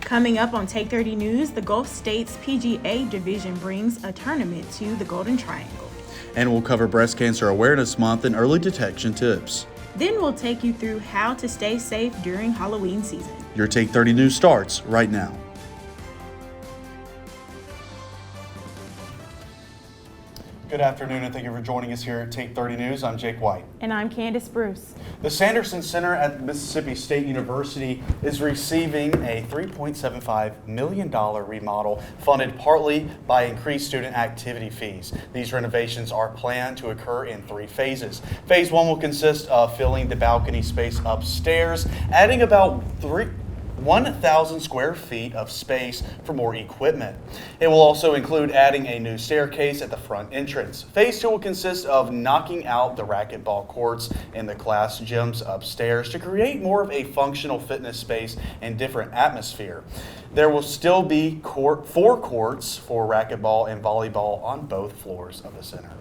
Coming up on Take 30 News, the Gulf States PGA Division brings a tournament to the Golden Triangle. And we'll cover Breast Cancer Awareness Month and early detection tips. Then we'll take you through how to stay safe during Halloween season. Your Take 30 News starts right now. Good afternoon, and thank you for joining us here at Take 30 News. I'm Jake White. And I'm Candice Bruce. The Sanderson Center at Mississippi State University is receiving a $3.75 million remodel funded partly by increased student activity fees. These renovations are planned to occur in 3 phases. Phase 1 will consist of filling the balcony space upstairs, adding about 1,000 square feet of space for more equipment. It will also include adding a new staircase at the front entrance. Phase 2 will consist of knocking out the racquetball courts and the class gyms upstairs to create more of a functional fitness space and different atmosphere. There will still be 4 courts for racquetball and volleyball on both floors of the center.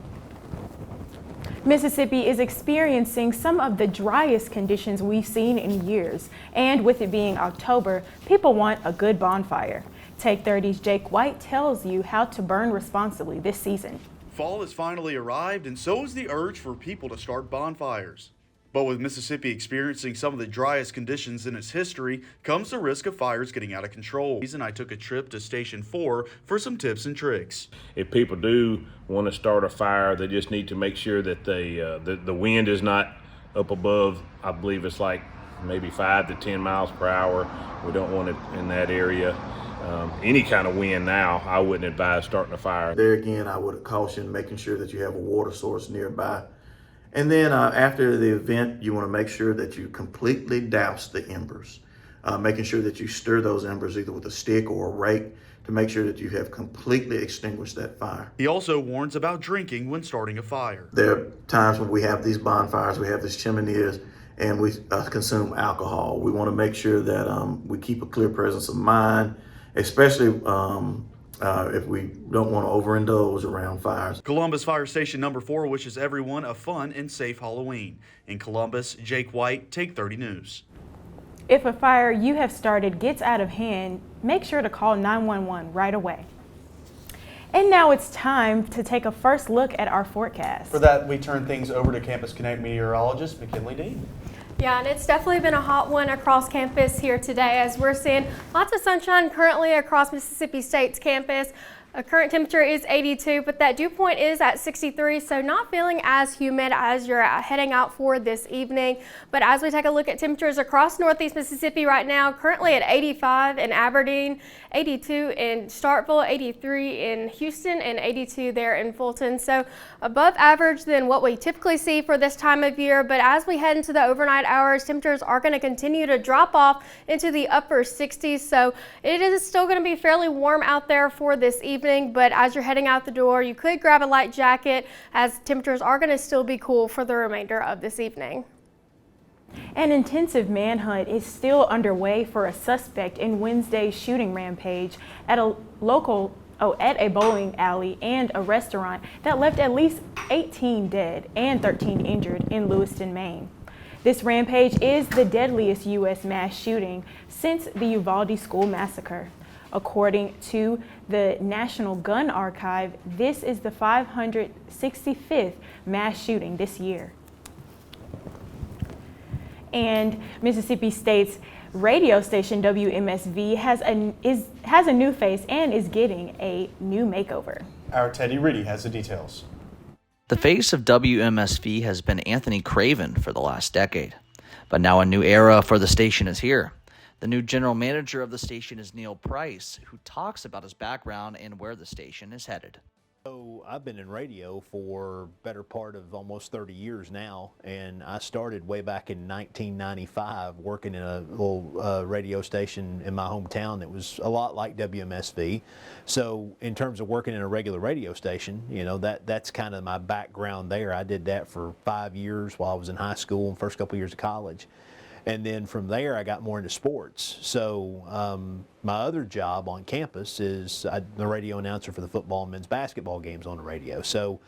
Mississippi is experiencing some of the driest conditions we've seen in years, and with it being October, people want a good bonfire. Take 30's Jake White tells you how to burn responsibly this season. Fall has finally arrived, and so is the urge for people to start bonfires. But with Mississippi experiencing some of the driest conditions in its history, comes the risk of fires getting out of control. I took a trip to Station 4 for some tips and tricks. If people do want to start a fire, they just need to make sure that the wind is not up above, I believe it's like maybe 5 to 10 miles per hour. We don't want it in that area. Any kind of wind now, I wouldn't advise starting a fire. There again, I would caution making sure that you have a water source nearby. And then after the event, you want to make sure that you completely douse the embers, making sure that you stir those embers either with a stick or a rake to make sure that you have completely extinguished that fire. He also warns about drinking when starting a fire. There are times when we have these bonfires, we have these chimneys, and we consume alcohol. We want to make sure that we keep a clear presence of mind, especially if we don't want to overindulge around fires. Columbus Fire Station number 4 wishes everyone a fun and safe Halloween. In Columbus, Jake White, Take 30 News. If a fire you have started gets out of hand, make sure to call 911 right away. And now it's time to take a first look at our forecast. For that, we turn things over to Campus Connect meteorologist McKinley Dean. Yeah, and it's definitely been a hot one across campus here today as we're seeing lots of sunshine currently across Mississippi State's campus. A current temperature is 82, but that dew point is at 63, so not feeling as humid as you're heading out for this evening. But as we take a look at temperatures across Northeast Mississippi right now, currently at 85 in Aberdeen, 82 in Starkville, 83 in Houston, and 82 there in Fulton. So above average than what we typically see for this time of year. But as we head into the overnight hours, temperatures are going to continue to drop off into the upper 60s. So it is still going to be fairly warm out there for this evening. But as you're heading out the door, you could grab a light jacket as temperatures are going to still be cool for the remainder of this evening. An intensive manhunt is still underway for a suspect in Wednesday's shooting rampage at a bowling alley and a restaurant that left at least 18 dead and 13 injured in Lewiston, Maine. This rampage is the deadliest U.S. mass shooting since the Uvalde school massacre. According to the National Gun Archive, this is the 565th mass shooting this year. And Mississippi State's radio station WMSV has a new face and is getting a new makeover. Our Teddy Riddy has the details. The face of WMSV has been Anthony Craven for the last decade, but now a new era for the station is here. The new general manager of the station is Neil Price, who talks about his background and where the station is headed. So I've been in radio for better part of almost 30 years now, and I started way back in 1995 working in a little radio station in my hometown that was a lot like WMSV. So in terms of working in a regular radio station, you know, that's kind of my background there. I did that for 5 years while I was in high school and first couple years of college. And then from there, I got more into sports. So my other job on campus is I'm the radio announcer for the football and men's basketball games on the radio. So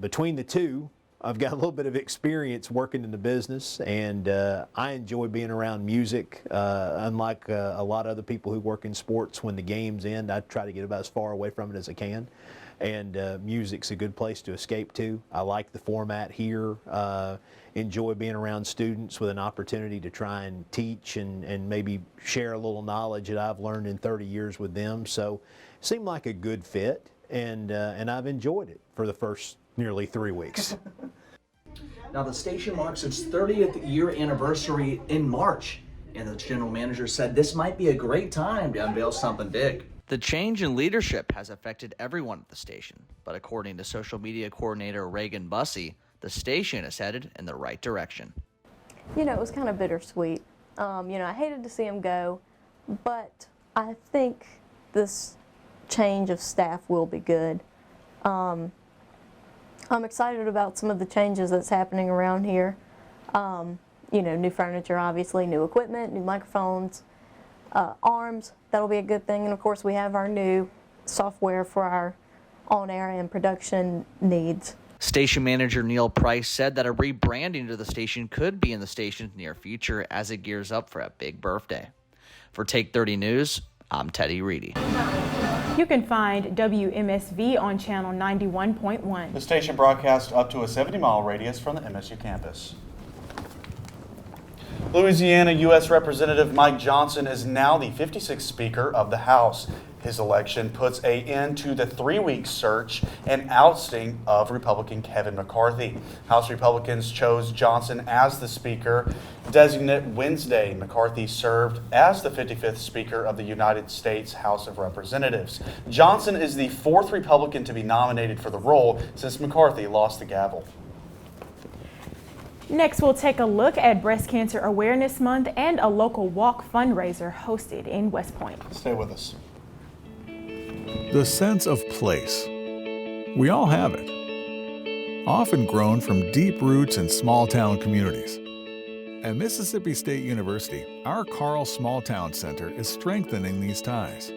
between the two, I've got a little bit of experience working in the business, and I enjoy being around music. Unlike a lot of other people who work in sports, when the games end, I try to get about as far away from it as I can. And music's a good place to escape to. I like the format here. Enjoy being around students with an opportunity to try and teach and maybe share a little knowledge that I've learned in 30 years with them. So it seemed like a good fit, and I've enjoyed it for the first nearly 3 weeks. Now, the station marks its 30th year anniversary in March, and the general manager said this might be a great time to unveil something big. The change in leadership has affected everyone at the station, but according to social media coordinator Reagan Bussey, the station is headed in the right direction. You know, it was kind of bittersweet. I hated to see him go, but I think this change of staff will be good. I'm excited about some of the changes that's happening around here. New furniture, obviously, new equipment, new microphones, arms, that'll be a good thing. And of course, we have our new software for our on-air and production needs. Station manager Neil Price said that a rebranding to the station could be in the station's near future as it gears up for a big birthday. For Take 30 News, I'm Teddy Reedy. You can find WMSV on channel 91.1. The station broadcasts up to a 70-mile radius from the MSU campus. Louisiana U.S. Representative Mike Johnson is now the 56th Speaker of the House. His election puts an end to the 3-week search and ousting of Republican Kevin McCarthy. House Republicans chose Johnson as the Speaker designate Wednesday. McCarthy served as the 55th Speaker of the United States House of Representatives. Johnson is the 4th Republican to be nominated for the role since McCarthy lost the gavel. Next, we'll take a look at Breast Cancer Awareness Month and a local walk fundraiser hosted in West Point. Stay with us. The sense of place. We all have it. Often grown from deep roots in small-town communities. At Mississippi State University, our Carl Small Town Center is strengthening these ties.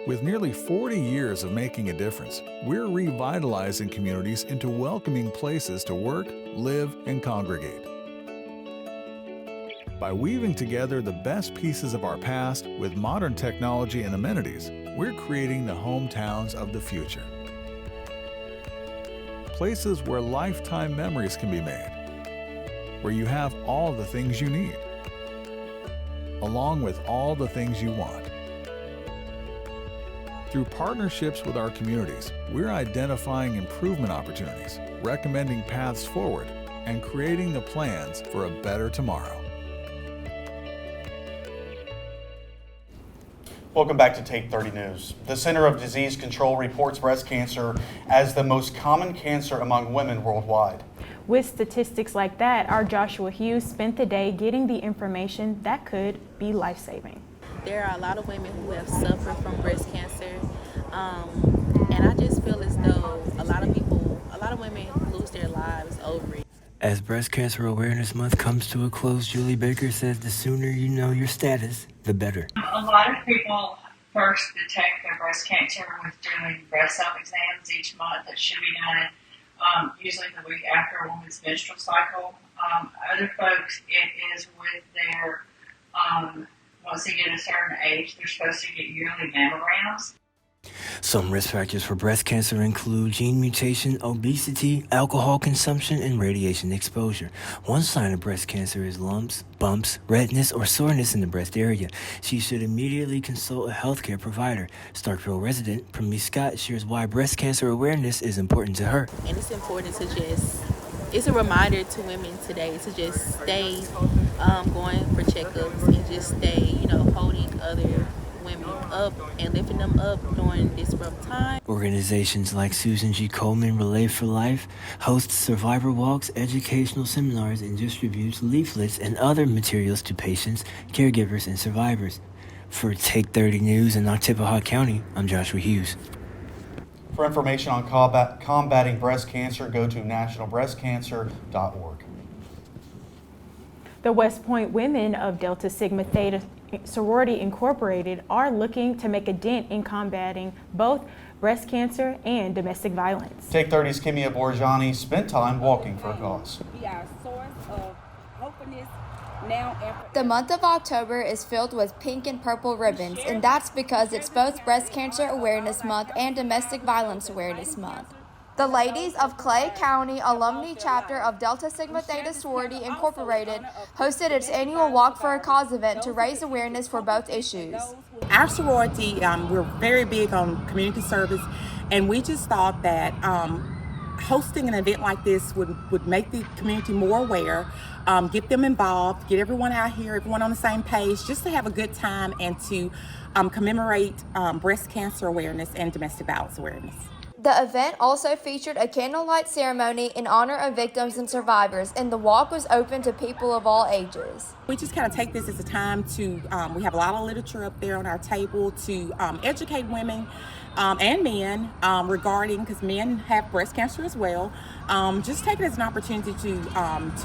With nearly 40 years of making a difference, we're revitalizing communities into welcoming places to work, live, and congregate. By weaving together the best pieces of our past with modern technology and amenities, we're creating the hometowns of the future. Places where lifetime memories can be made, where you have all the things you need, along with all the things you want. Through partnerships with our communities, we're identifying improvement opportunities, recommending paths forward, and creating the plans for a better tomorrow. Welcome back to Take 30 News. The Center of Disease Control reports breast cancer as the most common cancer among women worldwide. With statistics like that, our Joshua Hughes spent the day getting the information that could be life-saving. There are a lot of women who have suffered from breast cancer, and I just feel as though a lot of women lose their lives over it. As Breast Cancer Awareness Month comes to a close, Julie Baker says the sooner you know your status, the better. A lot of people first detect their breast cancer with doing breast self-exams each month that should be done usually the week after a woman's menstrual cycle. Other folks, it is with their, once they get a certain age, they're supposed to get yearly mammograms. Some risk factors for breast cancer include gene mutation, obesity, alcohol consumption, and radiation exposure. One sign of breast cancer is lumps, bumps, redness, or soreness in the breast area. She should immediately consult a healthcare provider. Starkville resident Prami Scott shares why breast cancer awareness is important to her. And it's important to it's a reminder to women today to just stay going for checkups and just stay, holding other women up and lifting them up during this rough time. Organizations like Susan G. Komen Relay for Life hosts survivor walks, educational seminars, and distributes leaflets and other materials to patients, caregivers, and survivors. For Take 30 News in Oktibbeha County, I'm Joshua Hughes. For information on combating breast cancer, go to nationalbreastcancer.org. The West Point women of Delta Sigma Theta Sorority Incorporated are looking to make a dent in combating both breast cancer and domestic violence. Take 30's Kimia Borazjani spent time walking for a cause. Be our source of openness now and the month of October is filled with pink and purple ribbons, and that's because it's both Breast Cancer Awareness Month and Domestic Violence Awareness Month. The ladies of Clay County Alumni Chapter of Delta Sigma Theta Sorority Incorporated hosted its annual Walk for a Cause event to raise awareness for both issues. Our sorority, we're very big on community service, and we just thought that hosting an event like this would make the community more aware, get them involved, get everyone out here, everyone on the same page, just to have a good time and to commemorate breast cancer awareness and domestic violence awareness. The event also featured a candlelight ceremony in honor of victims and survivors, and the walk was open to people of all ages. We just kind of take this as a time to, we have a lot of literature up there on our table to educate women and men regarding, because men have breast cancer as well. Just take it as an opportunity to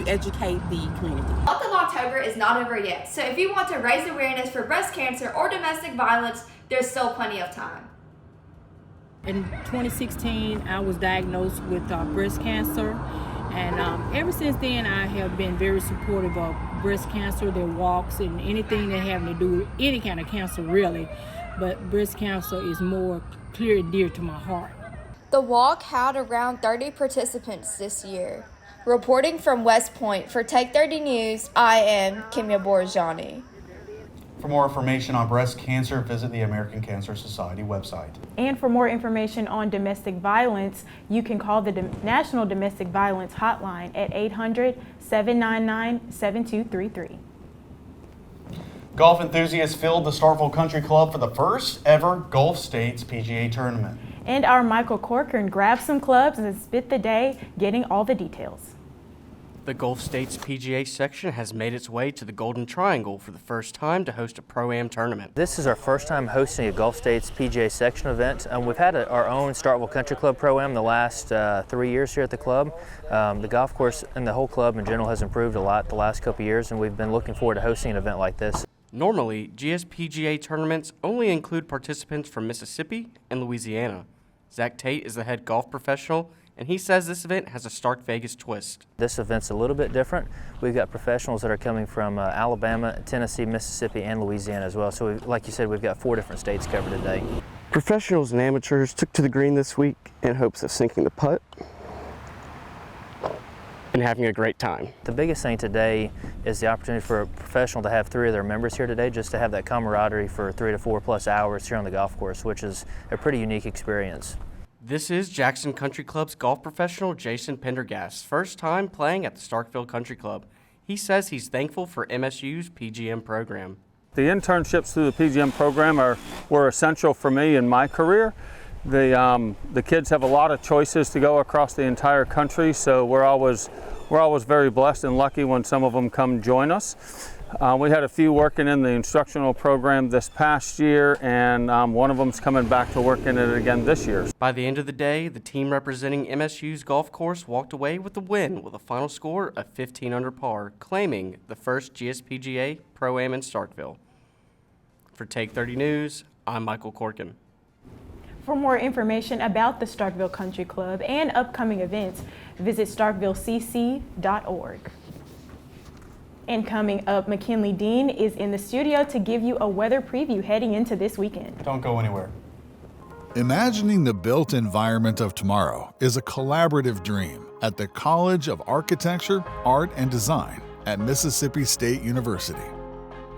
educate the community. The month of October is not over yet, so if you want to raise awareness for breast cancer or domestic violence, there's still plenty of time. In 2016, I was diagnosed with breast cancer, and ever since then, I have been very supportive of breast cancer, their walks, and anything that having to do with any kind of cancer, really. But breast cancer is more clear and dear to my heart. The walk had around 30 participants this year. Reporting from West Point for Take 30 News, I am Kimia Borazjani. For more information on breast cancer, visit the American Cancer Society website. And for more information on domestic violence, you can call the National Domestic Violence Hotline at 800-799-7233. Golf enthusiasts filled the Starkville Country Club for the first ever Gulf States PGA Tournament. And our Michael Corkern grabbed some clubs and spent the day getting all the details. The Gulf States PGA section has made its way to the Golden Triangle for the first time to host a Pro-Am tournament. This is our first time hosting a Gulf States PGA section event. We've had our own Starkville Country Club Pro-Am the last 3 years here at the club. The golf course and the whole club in general has improved a lot the last couple years, and we've been looking forward to hosting an event like this. Normally, GSPGA tournaments only include participants from Mississippi and Louisiana. Zach Tate is the head golf professional, and he says this event has a Stark Vegas twist. This event's a little bit different. We've got professionals that are coming from Alabama, Tennessee, Mississippi, and Louisiana as well. So like you said, we've got 4 different states covered today. Professionals and amateurs took to the green this week in hopes of sinking the putt and having a great time. The biggest thing today is the opportunity for a professional to have 3 of their members here today, just to have that camaraderie for 3 to 4+ hours here on the golf course, which is a pretty unique experience. This is Jackson Country Club's golf professional Jason Pendergast's first time playing at the Starkville Country Club. He says he's thankful for MSU's PGM program. The internships through the PGM program were essential for me in my career. The kids have a lot of choices to go across the entire country, so we're always very blessed and lucky when some of them come join us. We had a few working in the instructional program this past year, and one of them's coming back to work in it again this year. By the end of the day, the team representing MSU's golf course walked away with the win with a final score of 15 under par, claiming the first GSPGA Pro-Am in Starkville. For Take 30 News, I'm Michael Corkern. For more information about the Starkville Country Club and upcoming events, visit starkvillecc.org. And coming up, McKinley Dean is in the studio to give you a weather preview heading into this weekend. Don't go anywhere. Imagining the built environment of tomorrow is a collaborative dream at the College of Architecture, Art, and Design at Mississippi State University.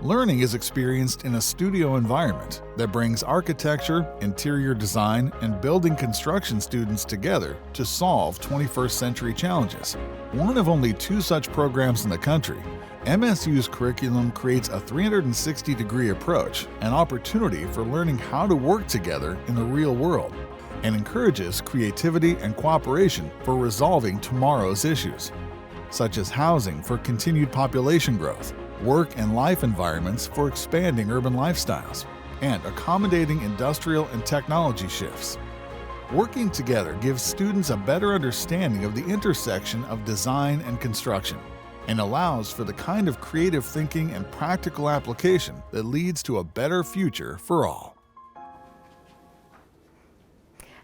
Learning is experienced in a studio environment that brings architecture, interior design, and building construction students together to solve 21st century challenges. One of only 2 such programs in the country, MSU's curriculum creates a 360-degree approach and opportunity for learning how to work together in the real world, and encourages creativity and cooperation for resolving tomorrow's issues, such as housing for continued population growth, work and life environments for expanding urban lifestyles, and accommodating industrial and technology shifts. Working together gives students a better understanding of the intersection of design and construction, and allows for the kind of creative thinking and practical application that leads to a better future for all.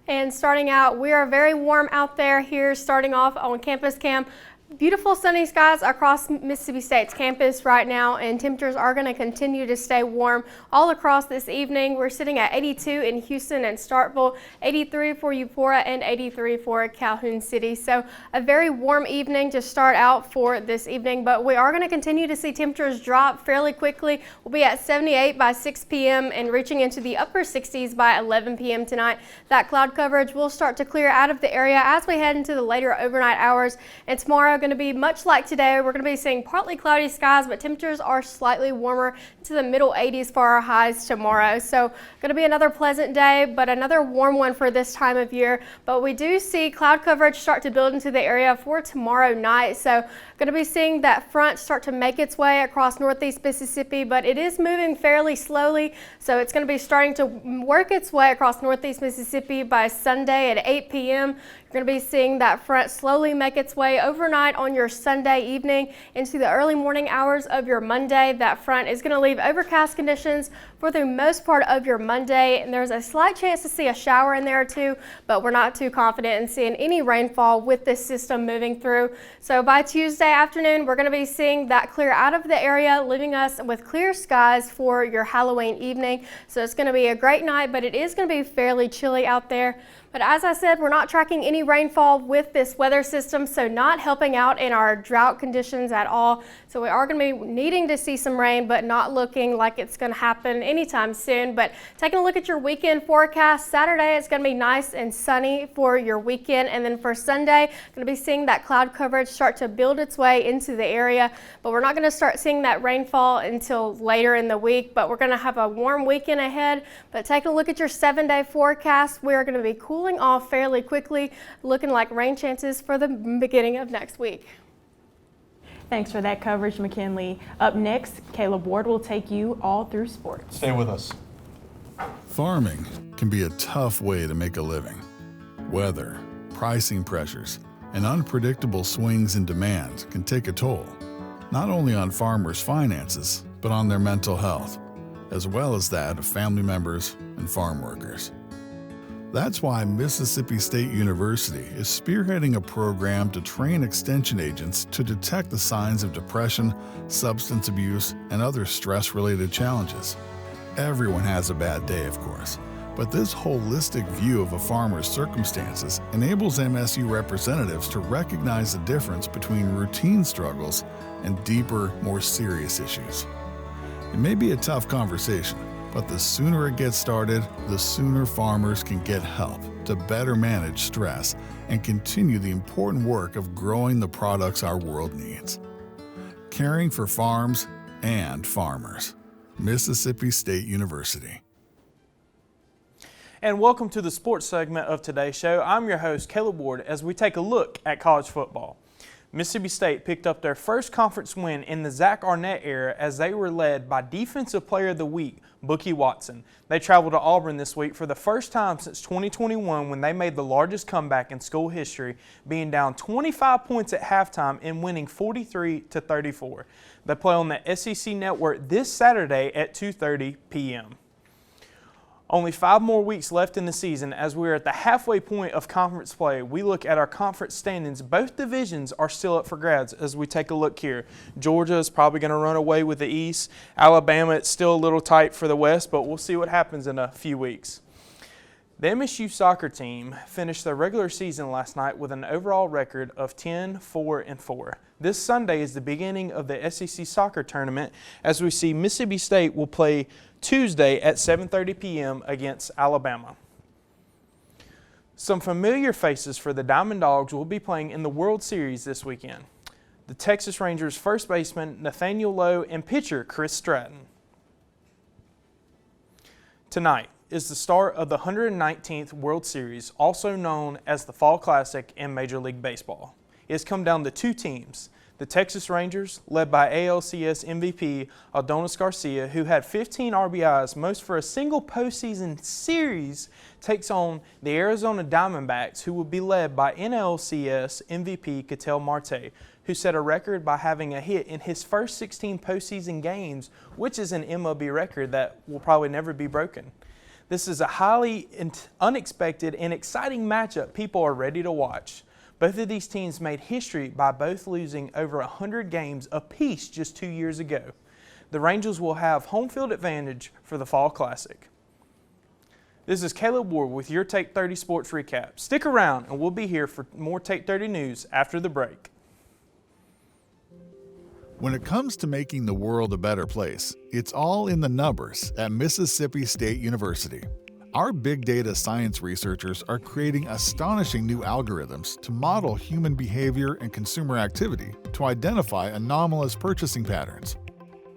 And starting out, we are very warm out there here, starting off on Campus Cam. Beautiful sunny skies across Mississippi State's campus right now, and temperatures are going to continue to stay warm all across this evening. We're sitting at 82 in Houston and Starkville, 83 for Eupora, and 83 for Calhoun City. So a very warm evening to start out for this evening, but we are going to continue to see temperatures drop fairly quickly. We'll be at 78 by 6 p.m. and reaching into the upper 60s by 11 p.m. tonight. That cloud coverage will start to clear out of the area as we head into the later overnight hours, and tomorrow going to be much like today. We're going to be seeing partly cloudy skies, but temperatures are slightly warmer to the middle 80s for our highs tomorrow. So going to be another pleasant day, but another warm one for this time of year. But we do see cloud coverage start to build into the area for tomorrow night. So going to be seeing that front start to make its way across northeast Mississippi, but it is moving fairly slowly. So it's going to be starting to work its way across northeast Mississippi by Sunday at 8 p.m. You're going to be seeing that front slowly make its way overnight on your Sunday evening into the early morning hours of your Monday. That front is going to leave overcast conditions for the most part of your Monday, and there's a slight chance to see a shower in there too, but we're not too confident in seeing any rainfall with this system moving through. So by Tuesday afternoon, we're going to be seeing that clear out of the area, leaving us with clear skies for your Halloween evening. So it's going to be a great night, but it is going to be fairly chilly out there. But as I said, we're not tracking any rainfall with this weather system, so not helping out in our drought conditions at all. So we are going to be needing to see some rain, but not looking like it's going to happen anytime soon. But taking a look at your weekend forecast, Saturday it's going to be nice and sunny for your weekend. And then for Sunday, going to be seeing that cloud coverage start to build its way into the area. But we're not going to start seeing that rainfall until later in the week. But we're going to have a warm weekend ahead. But taking a look at your 7-day forecast, we are going to be cooling off fairly quickly, looking like rain chances for the beginning of next week. Thanks for that coverage, McKinley. Up next, Caleb Ward will take you all through sports. Stay with us. Farming can be a tough way to make a living. Weather, pricing pressures, and unpredictable swings in demand can take a toll, not only on farmers' finances, but on their mental health, as well as that of family members and farm workers. That's why Mississippi State University is spearheading a program to train extension agents to detect the signs of depression, substance abuse, and other stress-related challenges. Everyone has a bad day, of course, but this holistic view of a farmer's circumstances enables MSU representatives to recognize the difference between routine struggles and deeper, more serious issues. It may be a tough conversation, but the sooner it gets started, the sooner farmers can get help to better manage stress and continue the important work of growing the products our world needs. Caring for farms and farmers. Mississippi State University. And welcome to the sports segment of today's show. I'm your host, Caleb Ward, as we take a look at college football. Mississippi State picked up their first conference win in the Zach Arnett era as they were led by Defensive Player of the Week, Bookie Watson. They traveled to Auburn this week for the first time since 2021 when they made the largest comeback in school history, being down 25 points at halftime and winning 43-34. They play on the SEC Network this Saturday at 2:30 p.m. Only 5 more weeks left in the season as we are at the halfway point of conference play. We look at our conference standings. Both divisions are still up for grabs as we take a look here. Georgia is probably going to run away with the East. Alabama, it's still a little tight for the West, but we'll see what happens in a few weeks. The MSU soccer team finished their regular season last night with an overall record of 10-4-4. This Sunday is the beginning of the SEC soccer tournament as we see Mississippi State will play Tuesday at 7:30 p.m. against Alabama. Some familiar faces for the Diamond Dogs will be playing in the World Series this weekend. The Texas Rangers first baseman Nathaniel Lowe and pitcher Chris Stratton. Tonight is the start of the 119th World Series, also known as the Fall Classic in Major League Baseball. It's come down to 2 teams. The Texas Rangers, led by ALCS MVP Adonis Garcia, who had 15 RBIs, most for a single postseason series, takes on the Arizona Diamondbacks, who will be led by NLCS MVP Ketel Marte, who set a record by having a hit in his first 16 postseason games, which is an MLB record that will probably never be broken. This is a highly unexpected and exciting matchup people are ready to watch. Both of these teams made history by both losing over 100 games apiece just 2 years ago. The Rangers will have home field advantage for the Fall Classic. This is Caleb Ward with your Take 30 Sports Recap. Stick around and we'll be here for more Take 30 news after the break. When it comes to making the world a better place, it's all in the numbers at Mississippi State University. Our big data science researchers are creating astonishing new algorithms to model human behavior and consumer activity to identify anomalous purchasing patterns.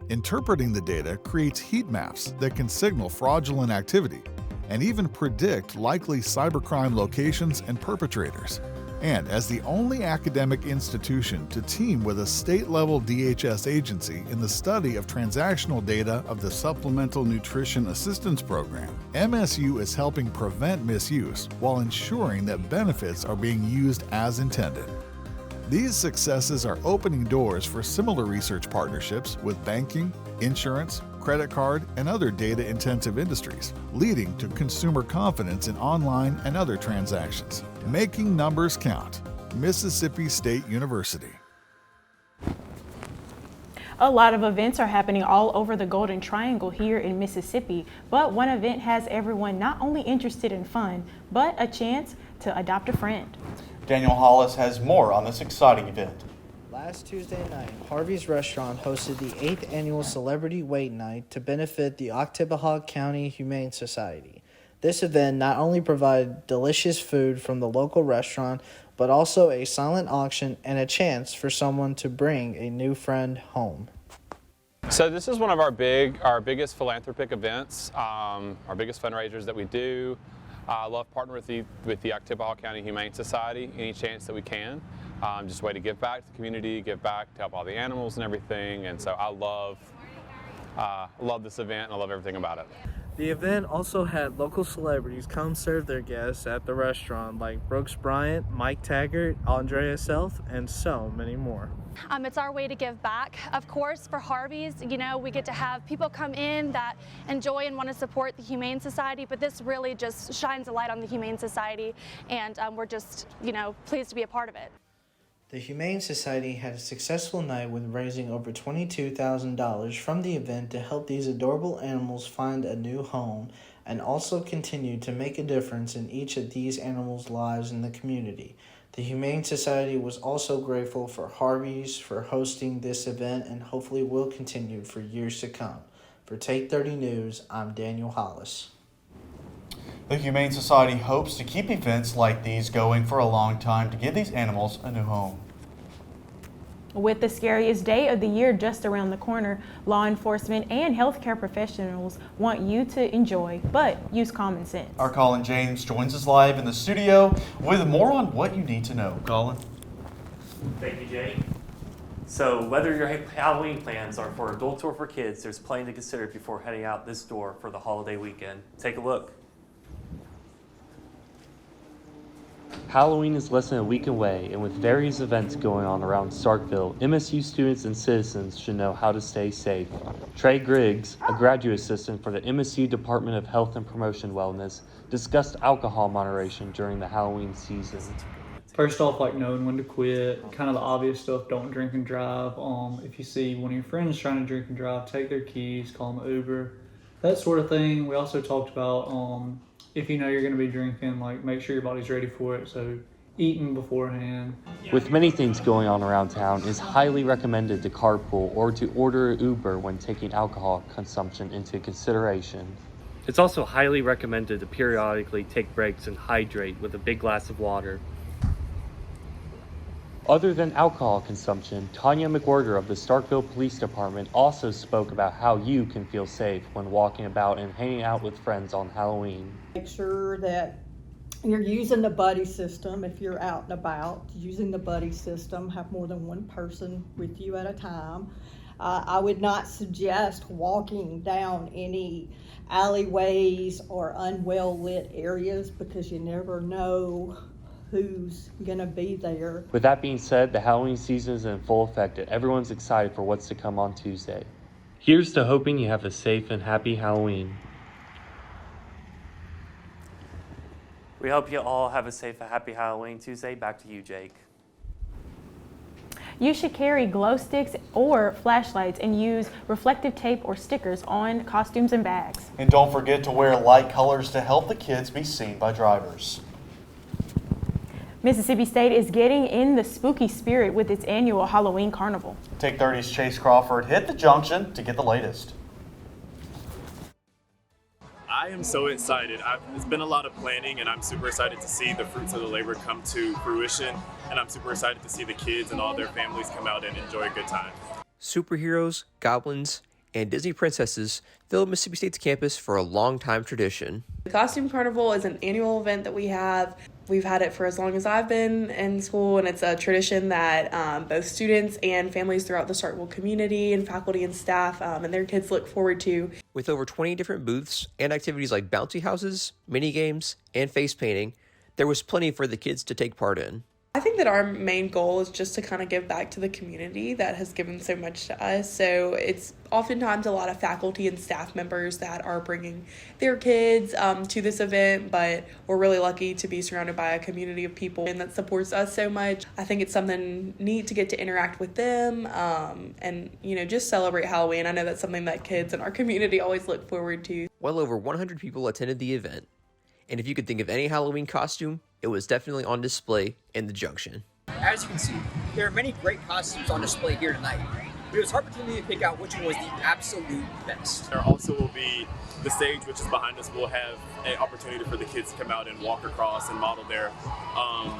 Interpreting the data creates heat maps that can signal fraudulent activity and even predict likely cybercrime locations and perpetrators. And as the only academic institution to team with a state-level DHS agency in the study of transactional data of the Supplemental Nutrition Assistance Program, MSU is helping prevent misuse while ensuring that benefits are being used as intended. These successes are opening doors for similar research partnerships with banking, insurance, credit card, and other data-intensive industries, leading to consumer confidence in online and other transactions. Making numbers count. Mississippi State University. A lot of events are happening all over the Golden Triangle here in Mississippi, but one event has everyone not only interested in fun, but a chance to adopt a friend. Daniel Hollis has more on this exciting event. Last Tuesday night, Harvey's Restaurant hosted the 8th annual Celebrity Wait Night to benefit the Oktibbeha County Humane Society. This event not only provided delicious food from the local restaurant, but also a silent auction and a chance for someone to bring a new friend home. So this is one of our biggest philanthropic events, our biggest fundraisers that we do. I love partnering with the Oktibbeha County Humane Society any chance that we can. Just a way to give back to the community, give back to help all the animals and everything. And so I love this event and I love everything about it. The event also had local celebrities come serve their guests at the restaurant, like Brooks Bryant, Mike Taggart, Andrea Self, and so many more. It's our way to give back. Of course, for Harvey's, we get to have people come in that enjoy and want to support the Humane Society, but this really just shines a light on the Humane Society, and we're just, pleased to be a part of it. The Humane Society had a successful night with raising over $22,000 from the event to help these adorable animals find a new home, and also continued to make a difference in each of these animals' lives in the community. The Humane Society was also grateful for Harvey's for hosting this event and hopefully will continue for years to come. For Take 30 News, I'm Daniel Hollis. The Humane Society hopes to keep events like these going for a long time to give these animals a new home. With the scariest day of the year just around the corner, law enforcement and healthcare professionals want you to enjoy, but use common sense. Our Colin James joins us live in the studio with more on what you need to know. Colin. Thank you, Jay. So whether your Halloween plans are for adults or for kids, there's plenty to consider before heading out this door for the holiday weekend. Take a look. Halloween is less than a week away, and with various events going on around Starkville, MSU students and citizens should know how to stay safe. Trey Griggs, a graduate assistant for the MSU Department of Health and Promotion Wellness, discussed alcohol moderation during the Halloween season. First off, knowing when to quit, kind of the obvious stuff, don't drink and drive. If you see one of your friends trying to drink and drive, take their keys, call them Uber, that sort of thing. We also talked about if you know you're going to be drinking, make sure your body's ready for it, so eating beforehand. With many things going on around town, it's highly recommended to carpool or to order Uber when taking alcohol consumption into consideration. It's also highly recommended to periodically take breaks and hydrate with a big glass of water. Other than alcohol consumption, Tanya McWhirter of the Starkville Police Department also spoke about how you can feel safe when walking about and hanging out with friends on Halloween. Make sure that you're using the buddy system if you're out and about. Using the buddy system, have more than one person with you at a time. I would not suggest walking down any alleyways or unwell lit areas because you never know who's gonna be there. With that being said, the Halloween season is in full effect and everyone's excited for what's to come on Tuesday. Here's to hoping you have a safe and happy Halloween. We hope you all have a safe and happy Halloween Tuesday. Back to you, Jake. You should carry glow sticks or flashlights and use reflective tape or stickers on costumes and bags. And don't forget to wear light colors to help the kids be seen by drivers. Mississippi State is getting in the spooky spirit with its annual Halloween Carnival. Take 30's Chase Crawford hit the junction to get the latest. I am so excited. It's been a lot of planning, and I'm super excited to see the fruits of the labor come to fruition, and I'm super excited to see the kids and all their families come out and enjoy a good time. Superheroes, goblins, and Disney princesses fill Mississippi State's campus for a long-time tradition. The Costume Carnival is an annual event that we have. We've had it for as long as I've been in school, and it's a tradition that both students and families throughout the Starkville community and faculty and staff and their kids look forward to. With over 20 different booths and activities like bouncy houses, mini games, and face painting, there was plenty for the kids to take part in. I think that our main goal is just to kind of give back to the community that has given so much to us. So it's oftentimes a lot of faculty and staff members that are bringing their kids to this event, but we're really lucky to be surrounded by a community of people and that supports us so much. I think it's something neat to get to interact with them and, you know, just celebrate Halloween. I know that's something that kids in our community always look forward to. Well over 100 people attended the event, and if you could think of any Halloween costume, it was definitely on display in the junction. As you can see, there are many great costumes on display here tonight. It was hard for me to pick out which one was the absolute best. There also will be the stage, which is behind us. We'll have an opportunity for the kids to come out and walk across and model their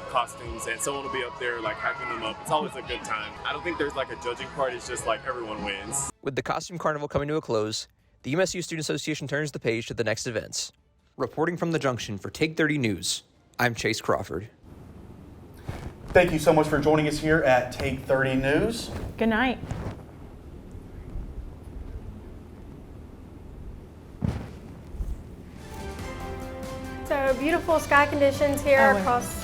costumes, and someone will be up there like hyping them up. It's always a good time. I don't think there's like a judging part. It's just like everyone wins. With the Costume Carnival coming to a close, the MSU Student Association turns the page to the next events. Reporting from the junction for Take 30 News, I'm Chase Crawford. Thank you so much for joining us here at Take 30 News. Good night. So beautiful sky conditions here across